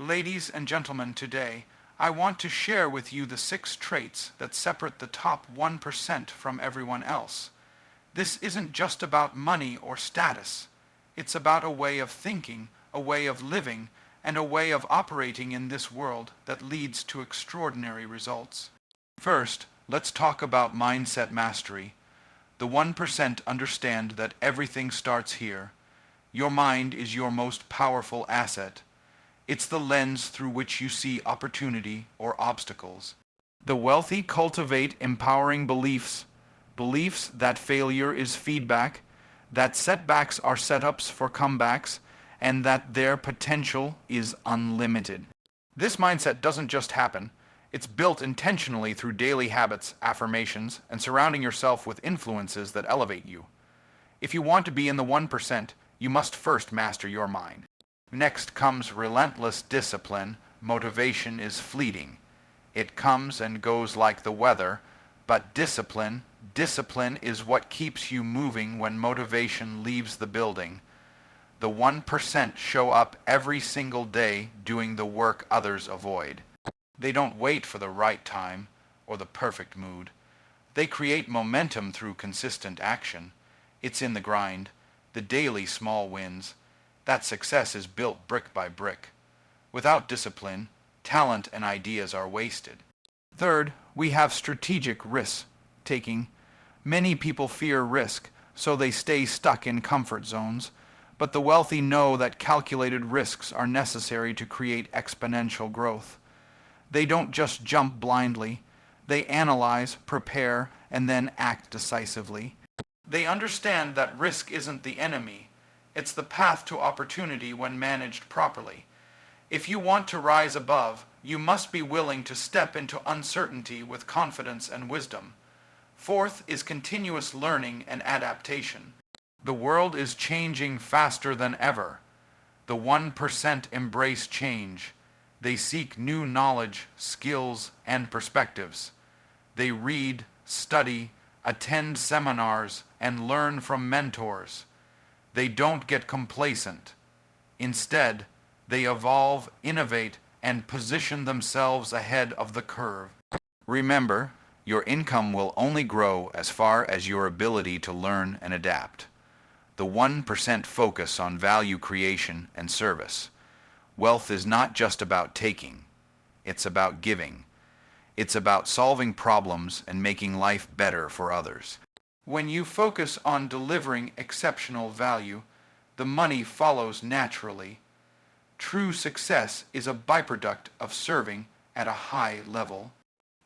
Ladies and gentlemen, today I want to share with you the 6 traits that separate the top 1% from everyone else. This isn't just about money or status. It's about a way of thinking, a way of living, and a way of operating in this world that leads to extraordinary results. First, let's talk about mindset mastery. The 1% understand that everything starts here. Your mind is your most powerful asset. It's the lens through which you see opportunity or obstacles. The wealthy cultivate empowering beliefs, beliefs that failure is feedback, that setbacks are setups for comebacks, and that their potential is unlimited. This mindset doesn't just happen. It's built intentionally through daily habits, affirmations, and surrounding yourself with influences that elevate you. If you want to be in the 1%, you must first master your mind. Next comes relentless discipline. Motivation is fleeting. It comes and goes like the weather, but discipline is what keeps you moving when motivation leaves the building. The 1% show up every single day doing the work others avoid. They don't wait for the right time or the perfect mood. They create momentum through consistent action. It's in the grind, the daily small wins. That success is built brick by brick. Without discipline, talent and ideas are wasted. Third, we have strategic risk taking. Many people fear risk, so they stay stuck in comfort zones. But the wealthy know that calculated risks are necessary to create exponential growth. They don't just jump blindly. They analyze, prepare, and then act decisively. They understand that risk isn't the enemy. It's the path to opportunity when managed properly. If you want to rise above, you must be willing to step into uncertainty with confidence and wisdom. Fourth is continuous learning and adaptation. The world is changing faster than ever. The 1% embrace change. They seek new knowledge, skills, and perspectives. They read, study, attend seminars, and learn from mentors. They don't get complacent. Instead, they evolve, innovate, and position themselves ahead of the curve. Remember, your income will only grow as far as your ability to learn and adapt. The 1% focus on value creation and service. Wealth is not just about taking. It's about giving. It's about solving problems and making life better for others. When you focus on delivering exceptional value, the money follows naturally. True success is a byproduct of serving at a high level.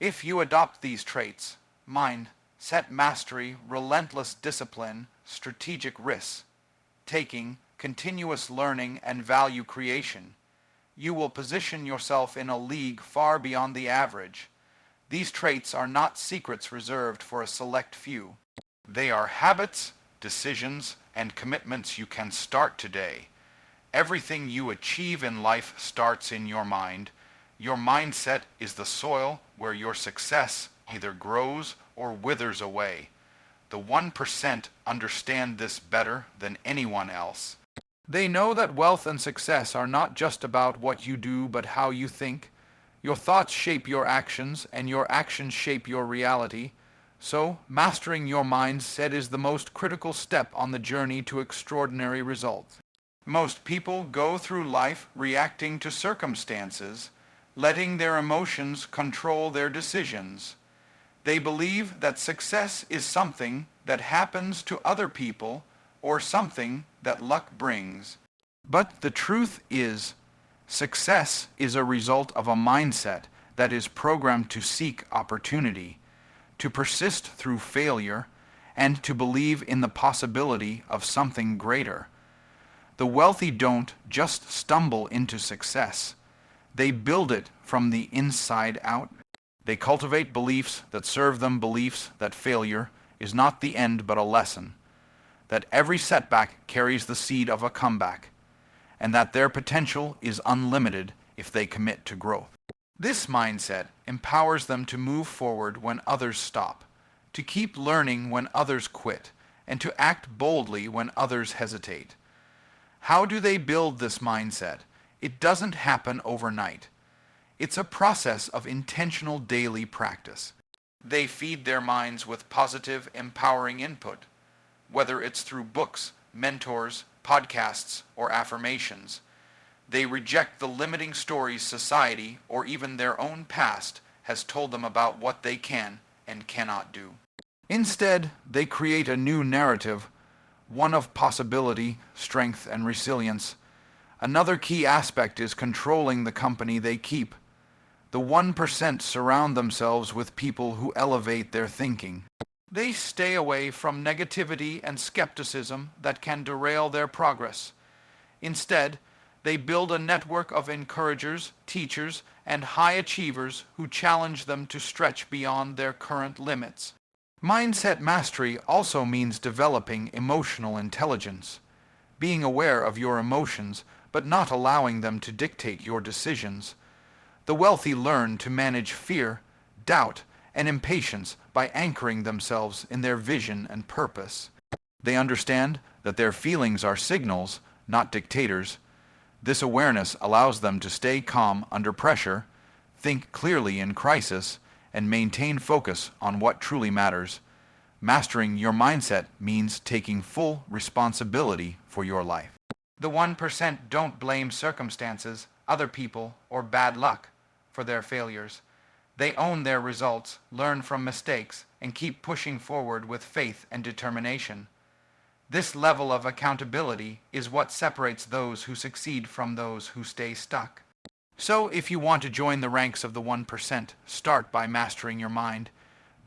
If you adopt these traits, mindset mastery, relentless discipline, strategic risk taking, continuous learning, and value creation, you will position yourself in a league far beyond the average. These traits are not secrets reserved for a select few. They are habits, decisions, and commitments you can start today. Everything you achieve in life starts in your mind. Your mindset is the soil where your success either grows or withers away. The 1% understand this better than anyone else. They know that wealth and success are not just about what you do, but how you think. Your thoughts shape your actions, and your actions shape your reality. So, mastering your mindset is the most critical step on the journey to extraordinary results. Most people go through life reacting to circumstances, letting their emotions control their decisions. They believe that success is something that happens to other people or something that luck brings. But the truth is, success is a result of a mindset that is programmed to seek opportunity, to persist through failure, and to believe in the possibility of something greater. The wealthy don't just stumble into success. They build it from the inside out. They cultivate beliefs that serve them, beliefs that failure is not the end but a lesson, that every setback carries the seed of a comeback, and that their potential is unlimited if they commit to growth. This mindset empowers them to move forward when others stop, to keep learning when others quit, and to act boldly when others hesitate. How do they build this mindset? It doesn't happen overnight. It's a process of intentional daily practice. They feed their minds with positive, empowering input, whether it's through books, mentors, podcasts, or affirmations. They reject the limiting stories society or even their own past has told them about what they can and cannot do. Instead, they create a new narrative, one of possibility, strength, and resilience. Another key aspect is controlling the company they keep. The 1% surround themselves with people who elevate their thinking. They stay away from negativity and skepticism that can derail their progress. Instead, they build a network of encouragers, teachers, and high achievers who challenge them to stretch beyond their current limits. Mindset mastery also means developing emotional intelligence, being aware of your emotions but not allowing them to dictate your decisions. The wealthy learn to manage fear, doubt, and impatience by anchoring themselves in their vision and purpose. They understand that their feelings are signals, not dictators. This awareness allows them to stay calm under pressure, think clearly in crisis, and maintain focus on what truly matters. Mastering your mindset means taking full responsibility for your life. The 1% don't blame circumstances, other people, or bad luck for their failures. They own their results, learn from mistakes, and keep pushing forward with faith and determination. This level of accountability is what separates those who succeed from those who stay stuck. So, if you want to join the ranks of the 1%, start by mastering your mind.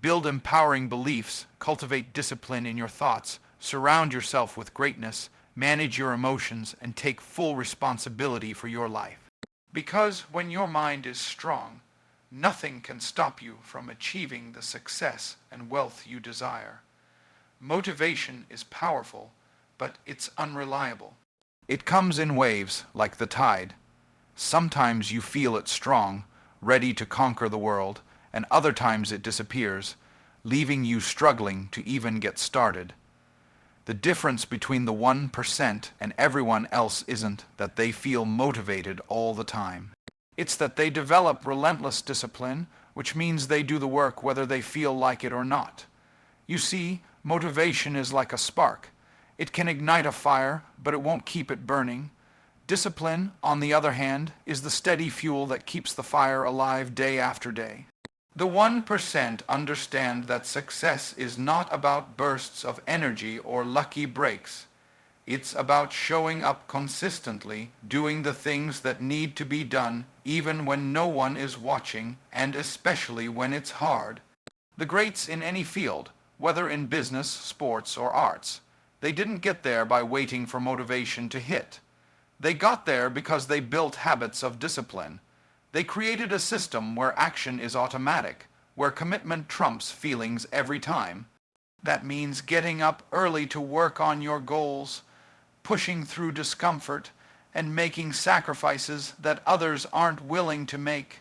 Build empowering beliefs, cultivate discipline in your thoughts, surround yourself with greatness, manage your emotions, and take full responsibility for your life. Because when your mind is strong, nothing can stop you from achieving the success and wealth you desire. Motivation is powerful, but it's unreliable. It comes in waves like the tide. Sometimes you feel it strong, ready to conquer the world, and other times it disappears, leaving you struggling to even get started. The difference between the 1% and everyone else isn't that they feel motivated all the time. It's that they develop relentless discipline, which means they do the work whether they feel like it or not. You see, motivation is like a spark. It can ignite a fire, but it won't keep it burning. Discipline, on the other hand, is the steady fuel that keeps the fire alive day after day. The 1% understand that success is not about bursts of energy or lucky breaks. It's about showing up consistently, doing the things that need to be done, even when no one is watching, and especially when it's hard. The greats in any field, whether in business, sports, or arts, they didn't get there by waiting for motivation to hit. They got there because they built habits of discipline. They created a system where action is automatic, where commitment trumps feelings every time. That means getting up early to work on your goals, pushing through discomfort, and making sacrifices that others aren't willing to make.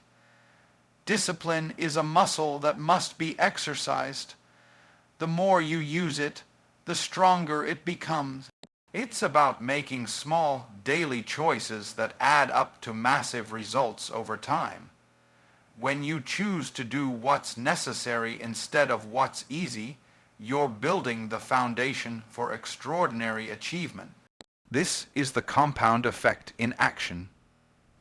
Discipline is a muscle that must be exercised. The more you use it, the stronger it becomes. It's about making small, daily choices that add up to massive results over time. When you choose to do what's necessary instead of what's easy, you're building the foundation for extraordinary achievement. This is the compound effect in action.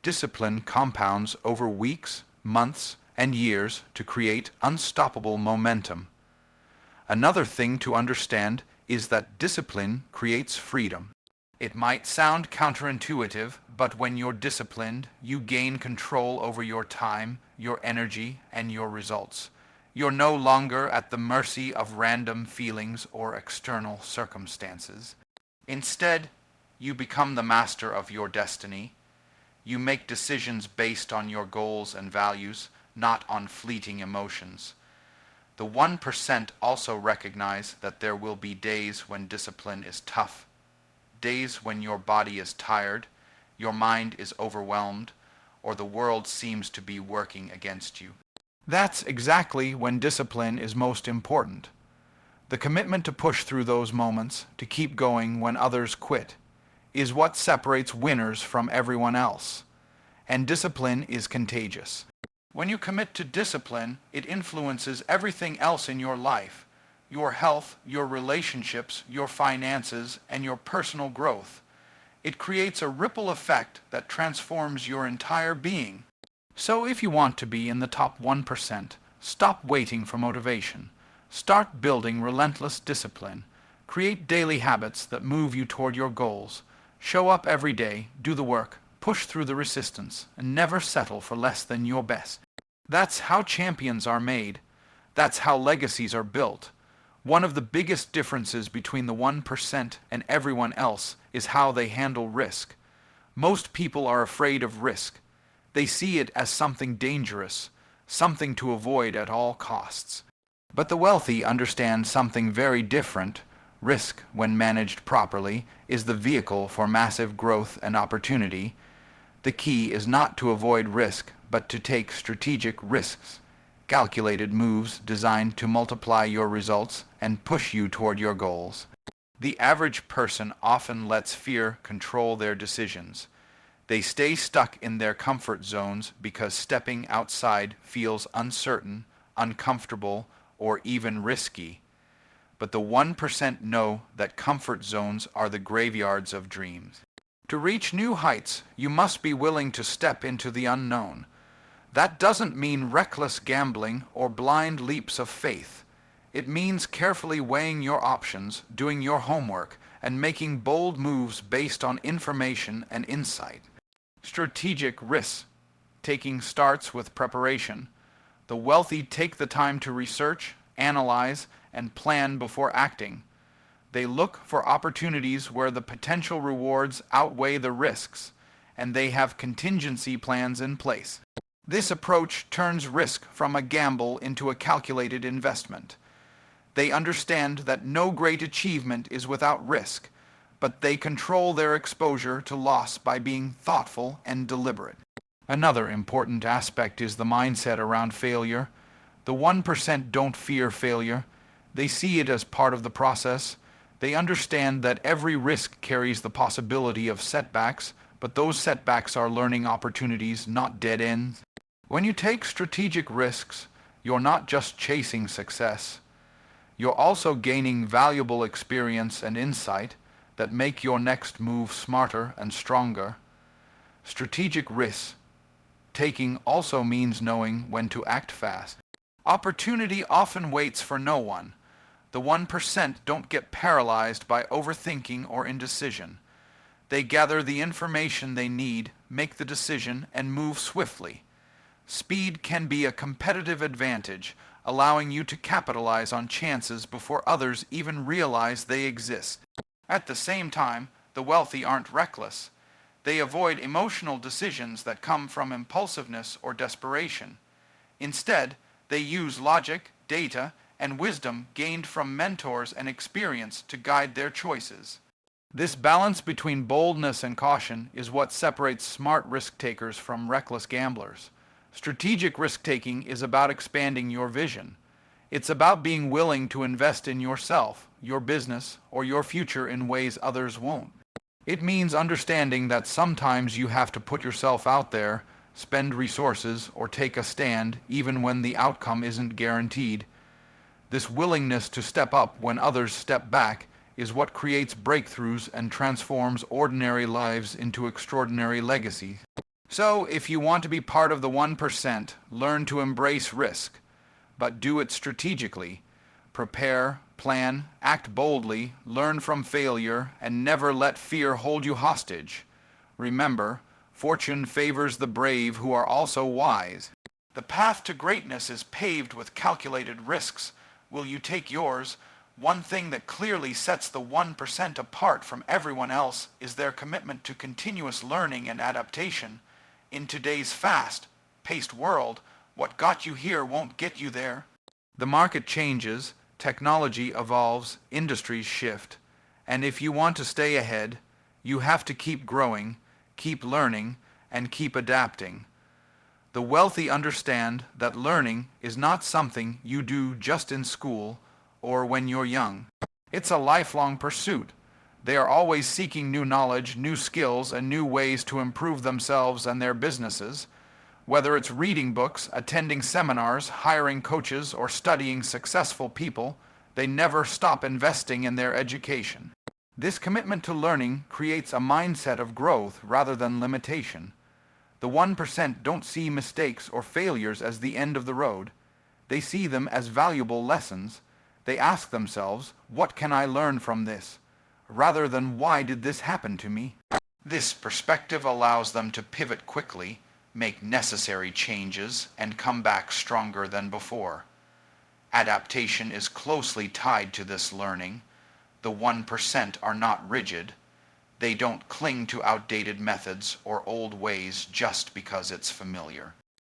Discipline compounds over weeks, months, and years to create unstoppable momentum. Another thing to understand is that discipline creates freedom. It might sound counterintuitive, but when you're disciplined, you gain control over your time, your energy, and your results. You're no longer at the mercy of random feelings or external circumstances. Instead, you become the master of your destiny. You make decisions based on your goals and values, not on fleeting emotions. The 1% also recognize that there will be days when discipline is tough, days when your body is tired, your mind is overwhelmed, or the world seems to be working against you. That's exactly when discipline is most important. The commitment to push through those moments, to keep going when others quit. is what separates winners from everyone else. And discipline is contagious. When you commit to discipline, it influences everything else in your life: your health, your relationships, your finances, and your personal growth. It creates a ripple effect that transforms your entire being. So if you want to be in the top 1%, stop waiting for motivation. Start building relentless discipline. Create daily habits that move you toward your goals. Show up every day, do the work, push through the resistance, and never settle for less than your best. That's how champions are made. That's how legacies are built. One of the biggest differences between the 1% and everyone else is how they handle risk. Most people are afraid of risk. They see it as something dangerous, something to avoid at all costs. But the wealthy understand something very different. Risk, when managed properly, is the vehicle for massive growth and opportunity. The key is not to avoid risk, but to take strategic risks, calculated moves designed to multiply your results and push you toward your goals. The average person often lets fear control their decisions. They stay stuck in their comfort zones because stepping outside feels uncertain, uncomfortable, or even risky. But the 1% know that comfort zones are the graveyards of dreams. To reach new heights, you must be willing to step into the unknown. That doesn't mean reckless gambling or blind leaps of faith. It means carefully weighing your options, doing your homework, and making bold moves based on information and insight. Strategic risk taking starts with preparation. The wealthy take the time to research, analyze, and plan before acting. They look for opportunities where the potential rewards outweigh the risks, and they have contingency plans in place. This approach turns risk from a gamble into a calculated investment. They understand that no great achievement is without risk, but they control their exposure to loss by being thoughtful and deliberate. Another important aspect is the mindset around failure. The 1% don't fear failure. They see it as part of the process. They understand that every risk carries the possibility of setbacks, but those setbacks are learning opportunities, not dead ends. When you take strategic risks, you're not just chasing success. You're also gaining valuable experience and insight that make your next move smarter and stronger. Strategic risk taking also means knowing when to act fast. Opportunity often waits for no one. The 1% don't get paralyzed by overthinking or indecision. They gather the information they need, make the decision, and move swiftly. Speed can be a competitive advantage, allowing you to capitalize on chances before others even realize they exist. At the same time, the wealthy aren't reckless. They avoid emotional decisions that come from impulsiveness or desperation. Instead, they use logic, data, and wisdom gained from mentors and experience to guide their choices. This balance between boldness and caution is what separates smart risk-takers from reckless gamblers. Strategic risk-taking is about expanding your vision. It's about being willing to invest in yourself, your business, or your future in ways others won't. It means understanding that sometimes you have to put yourself out there, spend resources, or take a stand even when the outcome isn't guaranteed. This willingness to step up when others step back is what creates breakthroughs and transforms ordinary lives into extraordinary legacies. So, if you want to be part of the 1%, learn to embrace risk, but do it strategically. Prepare, plan, act boldly, learn from failure, and never let fear hold you hostage. Remember, fortune favors the brave who are also wise. The path to greatness is paved with calculated risks. Will you take yours? One thing that clearly sets the 1% apart from everyone else is their commitment to continuous learning and adaptation. In today's fast-paced world, what got you here won't get you there. The market changes, technology evolves, industries shift, and if you want to stay ahead, you have to keep growing, keep learning, and keep adapting. The wealthy understand that learning is not something you do just in school or when you're young. It's a lifelong pursuit. They are always seeking new knowledge, new skills, and new ways to improve themselves and their businesses. Whether it's reading books, attending seminars, hiring coaches, or studying successful people, they never stop investing in their education. This commitment to learning creates a mindset of growth rather than limitation. The 1% don't see mistakes or failures as the end of the road. They see them as valuable lessons. They ask themselves, what can I learn from this? Rather than why did this happen to me? This perspective allows them to pivot quickly, make necessary changes, and come back stronger than before. Adaptation is closely tied to this learning. The 1% are not rigid. They don't cling to outdated methods or old ways just because it's familiar.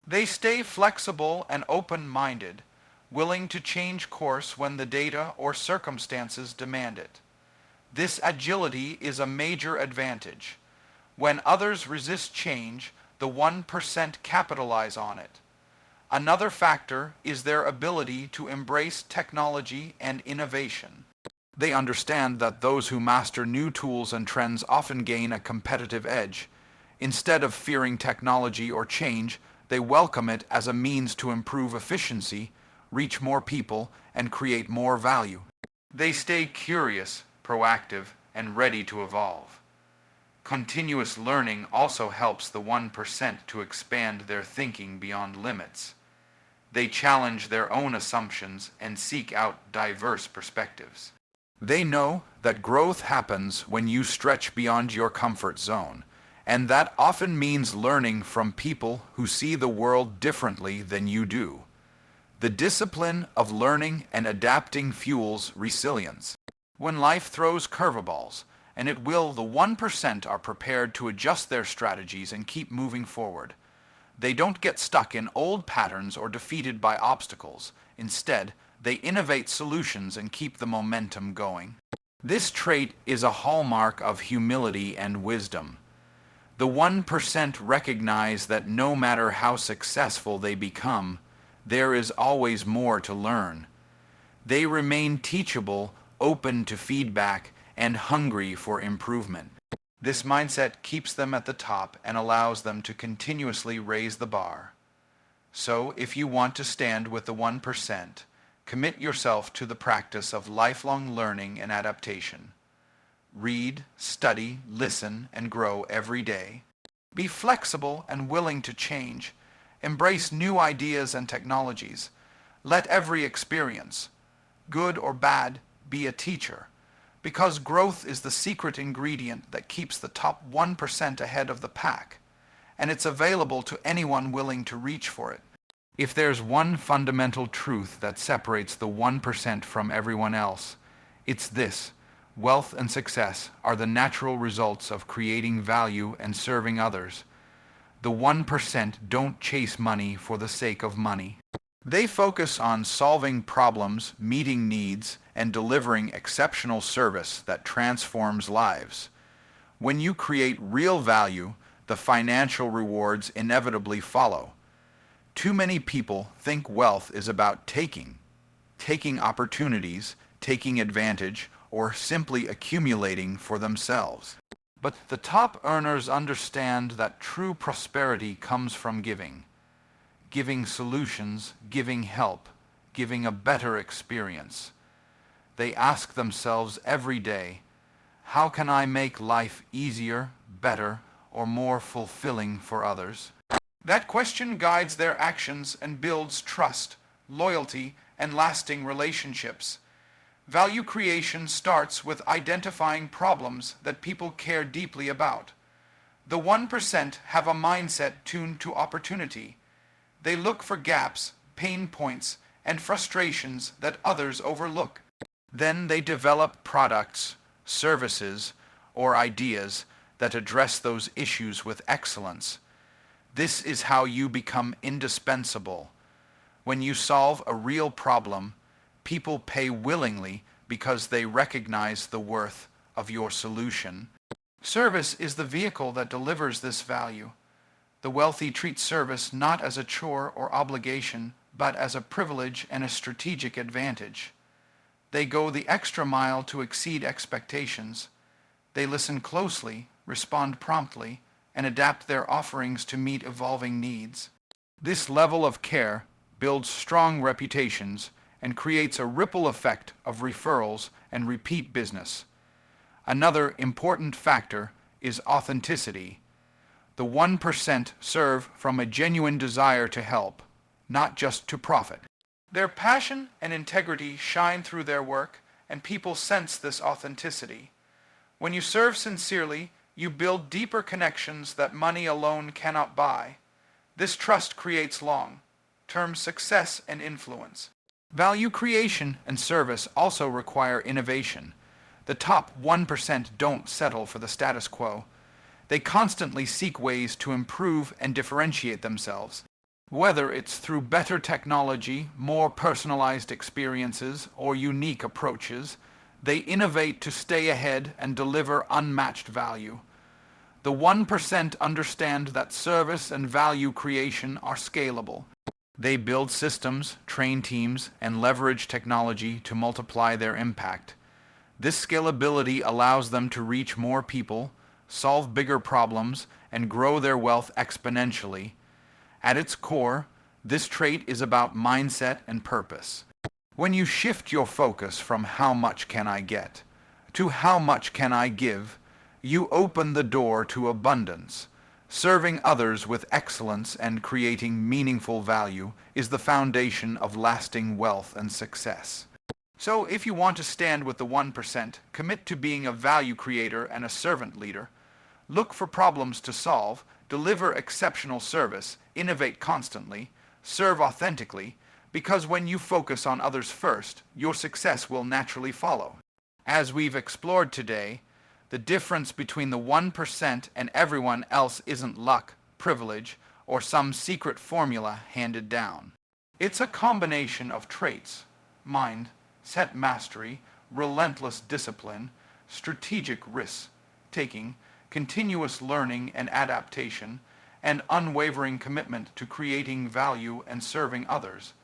They stay flexible and open-minded, willing to change course when the data or circumstances demand it. This agility is a major advantage. When others resist change, the 1% capitalize on it. Another factor is their ability to embrace technology and innovation. They understand that those who master new tools and trends often gain a competitive edge. Instead of fearing technology or change, they welcome it as a means to improve efficiency, reach more people, and create more value. They stay curious, proactive, and ready to evolve. Continuous learning also helps the 1% to expand their thinking beyond limits. They challenge their own assumptions and seek out diverse perspectives. They know that growth happens when you stretch beyond your comfort zone, and that often means learning from people who see the world differently than you do. The discipline of learning and adapting fuels resilience. When life throws curveballs, and it will, the 1% are prepared to adjust their strategies and keep moving forward. They don't get stuck in old patterns or defeated by obstacles. Instead, they innovate solutions and keep the momentum going. This trait is a hallmark of humility and wisdom. The 1% recognize that no matter how successful they become, there is always more to learn. They remain teachable, open to feedback, and hungry for improvement. This mindset keeps them at the top and allows them to continuously raise the bar. So, if you want to stand with the 1%, commit yourself to the practice of lifelong learning and adaptation. Read, study, listen, and grow every day. Be flexible and willing to change. Embrace new ideas and technologies. Let every experience, good or bad, be a teacher. Because growth is the secret ingredient that keeps the top 1% ahead of the pack, and it's available to anyone willing to reach for it. If there's one fundamental truth that separates the 1% from everyone else, it's this: wealth and success are the natural results of creating value and serving others. The 1% don't chase money for the sake of money. They focus on solving problems, meeting needs, and delivering exceptional service that transforms lives. When you create real value, the financial rewards inevitably follow. Too many people think wealth is about taking opportunities, taking advantage, or simply accumulating for themselves. But the top earners understand that true prosperity comes from giving. Giving solutions, giving help, giving a better experience. They ask themselves every day, how can I make life easier, better, or more fulfilling for others? That question guides their actions and builds trust, loyalty, and lasting relationships. Value creation starts with identifying problems that people care deeply about. The 1% have a mindset tuned to opportunity. They look for gaps, pain points, and frustrations that others overlook. Then they develop products, services, or ideas that address those issues with excellence. This is how you become indispensable. When you solve a real problem, people pay willingly because they recognize the worth of your solution. Service is the vehicle that delivers this value. The wealthy treat service not as a chore or obligation, but as a privilege and a strategic advantage. They go the extra mile to exceed expectations. They listen closely, respond promptly, and adapt their offerings to meet evolving needs. This level of care builds strong reputations and creates a ripple effect of referrals and repeat business. Another important factor is authenticity. The 1% serve from a genuine desire to help, not just to profit. Their passion and integrity shine through their work, and people sense this authenticity. When you serve sincerely, you build deeper connections that money alone cannot buy. This trust creates long-term success and influence. Value creation and service also require innovation. The top 1% don't settle for the status quo. They constantly seek ways to improve and differentiate themselves. Whether it's through better technology, more personalized experiences, or unique approaches, they innovate to stay ahead and deliver unmatched value. The 1% understand that service and value creation are scalable. They build systems, train teams, and leverage technology to multiply their impact. This scalability allows them to reach more people, solve bigger problems, and grow their wealth exponentially. At its core, this trait is about mindset and purpose. When you shift your focus from how much can I get to how much can I give, you open the door to abundance. Serving others with excellence and creating meaningful value is the foundation of lasting wealth and success. So if you want to stand with the 1%, commit to being a value creator and a servant leader. Look for problems to solve, deliver exceptional service, innovate constantly, serve authentically, because when you focus on others first, your success will naturally follow. As we've explored today, the difference between the 1% and everyone else isn't luck, privilege, or some secret formula handed down. It's a combination of traits: mindset mastery, relentless discipline, strategic risk-taking, continuous learning and adaptation, and unwavering commitment to creating value and serving others.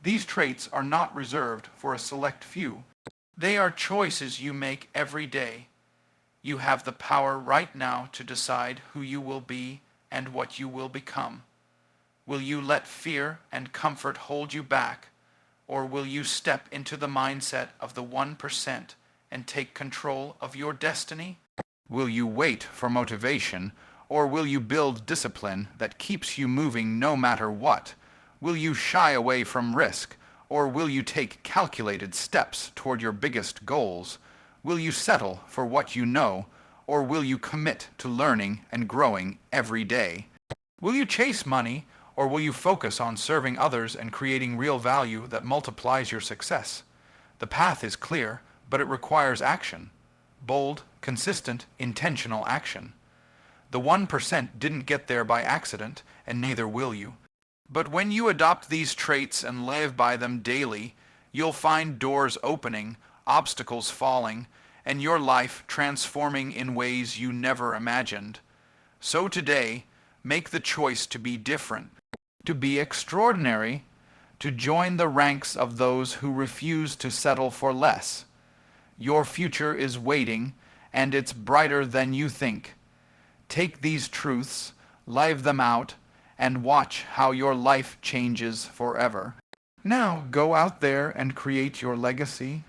These traits are not reserved for a select few. They are choices you make every day. You have the power right now to decide who you will be and what you will become. Will you let fear and comfort hold you back, or will you step into the mindset of the 1% and take control of your destiny? Will you wait for motivation, or will you build discipline that keeps you moving no matter what? Will you shy away from risk, or will you take calculated steps toward your biggest goals? Will you settle for what you know, or will you commit to learning and growing every day? Will you chase money, or will you focus on serving others and creating real value that multiplies your success? The path is clear, but it requires action. Bold, consistent, intentional action. The 1% didn't get there by accident, and neither will you. But when you adopt these traits and live by them daily, you'll find doors opening, obstacles falling, and your life transforming in ways you never imagined. So today, make the choice to be different, to be extraordinary, to join the ranks of those who refuse to settle for less. Your future is waiting, and it's brighter than you think. Take these truths, live them out, and watch how your life changes forever. Now go out there and create your legacy,